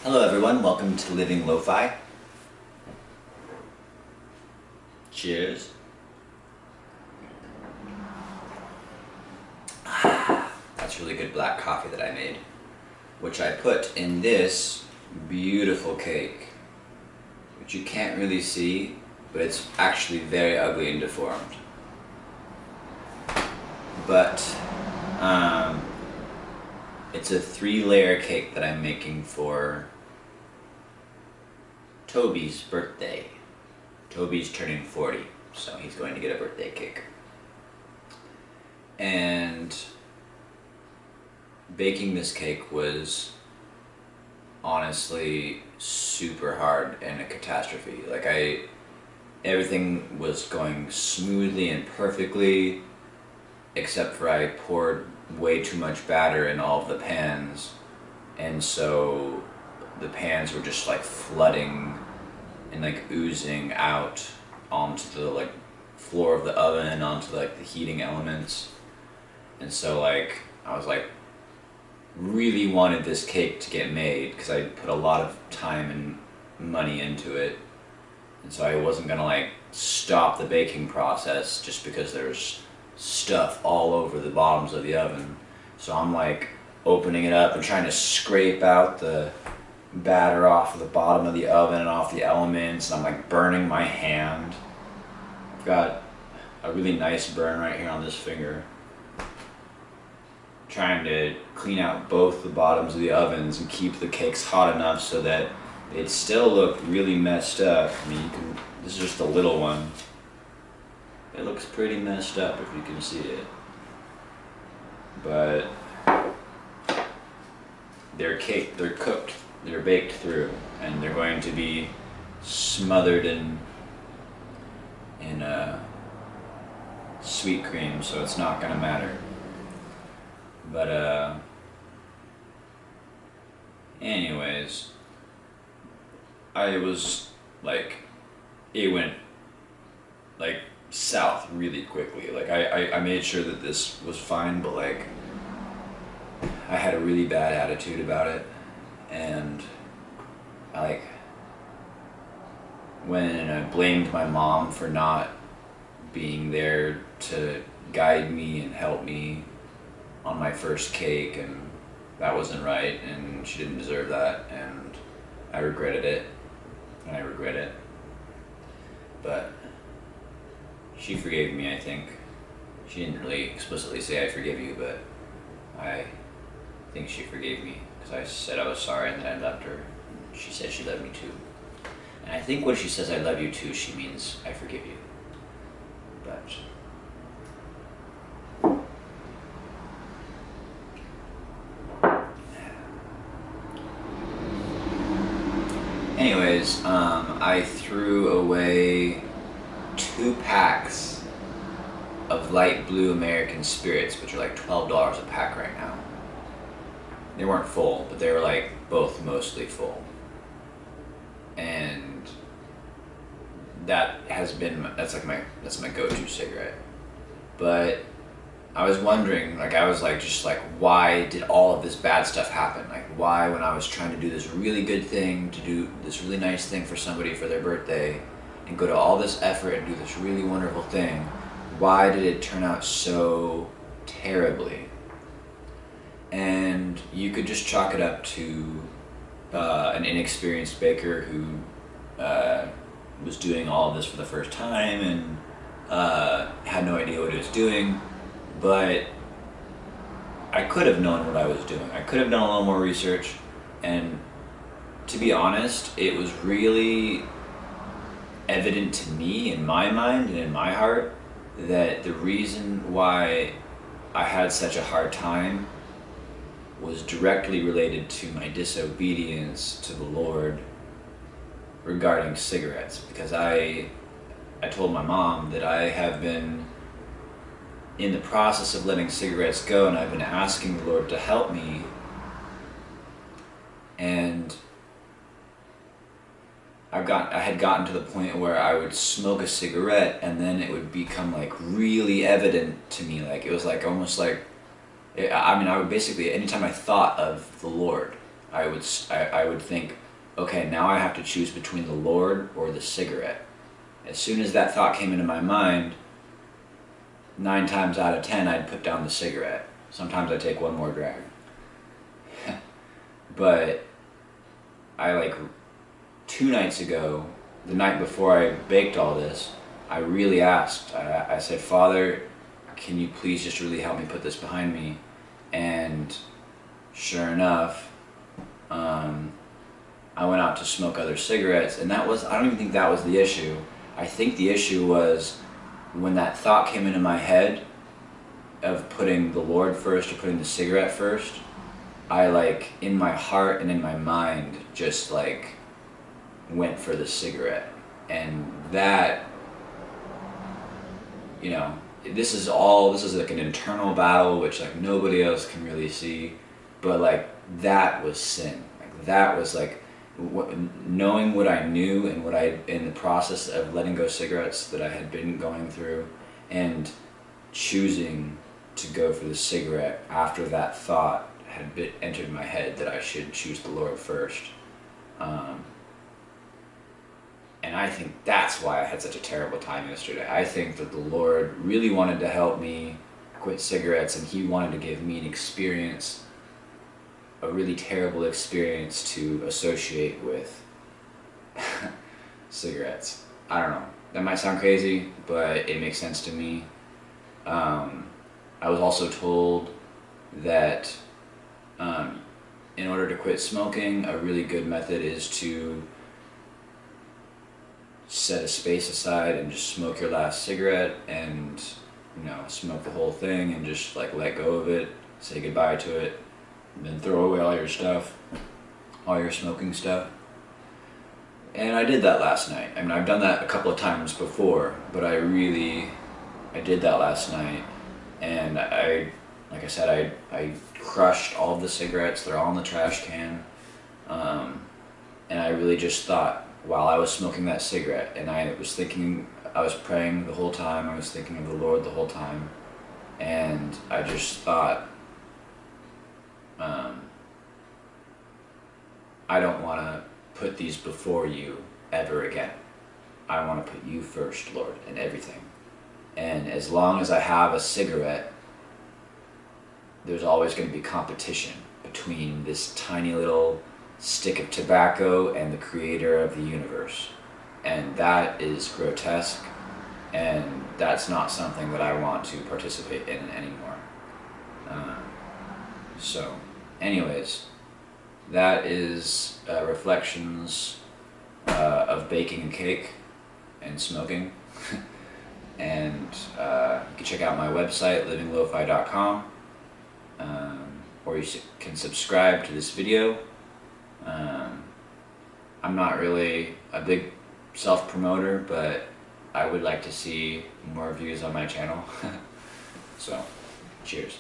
Hello everyone, welcome to Living Lo-Fi. Cheers. That's really good black coffee that I made, which I put in this beautiful cake, which you can't really see, but it's actually very ugly and deformed. But it's a 3-layer cake that I'm making for Toby's birthday. Toby's turning 40, so he's going to get a birthday cake. And baking this cake was honestly super hard and a catastrophe. Everything was going smoothly and perfectly, except for I poured way too much batter in all of the pans, and so the pans were just like flooding and like oozing out onto the floor of the oven, onto the heating elements. And so I was really wanted this cake to get made because I put a lot of time and money into it, and so I wasn't gonna stop the baking process just because there's stuff all over the bottoms of the oven. So I'm opening it up and trying to scrape out the batter off of the bottom of the oven and off the elements, and I'm burning my hand. I've got a really nice burn right here on this finger, trying to clean out both the bottoms of the ovens and keep the cakes hot enough so that they'd still look really messed up. I mean, this is just a little one. It looks pretty messed up if you can see it. But they're cooked, they're baked through, and they're going to be smothered in sweet cream, so it's not gonna matter. But anyways, I was it went south really quickly. I made sure that this was fine, but I had a really bad attitude about it, and when I blamed my mom for not being there to guide me and help me on my first cake, and that wasn't right, and she didn't deserve that, and I regretted it, and I regret it. But she forgave me, I think. She didn't really explicitly say I forgive you, but I think she forgave me because I said I was sorry and that I loved her. And she said she loved me too. And I think when she says I love you too, she means I forgive you. But anyways, I threw away 2 packs of light blue American spirits, which are $12 a pack right now. They weren't full, but they were both mostly full. And that's my go-to cigarette. But I was wondering, why did all of this bad stuff happen? Why, when I was trying to do this really good thing, to do this really nice thing for somebody for their birthday, and go to all this effort and do this really wonderful thing, why did it turn out so terribly? And you could just chalk it up to an inexperienced baker who was doing all of this for the first time and had no idea what he was doing. But I could have known what I was doing. I could have done a little more research, and to be honest, it was really evident to me in my mind and in my heart that the reason why I had such a hard time was directly related to my disobedience to the Lord regarding cigarettes, because I told my mom that I have been in the process of letting cigarettes go, and I've been asking the Lord to help me, and I had gotten to the point where I would smoke a cigarette and then it would become really evident to me, it was almost I would basically, anytime I thought of the Lord, I would think, okay, now I have to choose between the Lord or the cigarette. As soon as that thought came into my mind, 9 times out of 10 I'd put down the cigarette. Sometimes I'd take one more drag. But I, like, 2 nights ago, the night before I baked all this, I really asked. I said, Father, can you please just really help me put this behind me? And sure enough, I went out to smoke other cigarettes, and I don't even think that was the issue. I think the issue was when that thought came into my head of putting the Lord first or putting the cigarette first, I, like, in my heart and in my mind, just, like, went for the cigarette. And that, you know, this is like an internal battle which, like, nobody else can really see, but, like, that was sin. Like, that was, like, knowing what I knew and in the process of letting go cigarettes that I had been going through, and choosing to go for the cigarette after that thought had entered my head that I should choose the Lord first. And I think that's why I had such a terrible time yesterday. I think that the Lord really wanted to help me quit cigarettes, and He wanted to give me an experience, a really terrible experience to associate with cigarettes. I don't know. That might sound crazy, but it makes sense to me. I was also told that in order to quit smoking, a really good method is to set a space aside and just smoke your last cigarette, and, you know, smoke the whole thing and just, like, let go of it, say goodbye to it, and then throw away all your stuff, all your smoking stuff. And I did that last night. I mean, I've done that a couple of times before, but I did that last night, and like I said, I crushed all of the cigarettes. They're all in the trash can, and I really just thought, while I was smoking that cigarette, and I was praying the whole time, I was thinking of the Lord the whole time, and I just thought, I don't want to put these before you ever again. I want to put you first, Lord, in everything. And as long as I have a cigarette, there's always going to be competition between this tiny little stick of tobacco and the creator of the universe. And that is grotesque, and that's not something that I want to participate in anymore. So anyways, that is reflections of baking a cake and smoking. And you can check out my website, livinglofi.com, or you can subscribe to this video. I'm not really a big self-promoter, but I would like to see more views on my channel. So, cheers.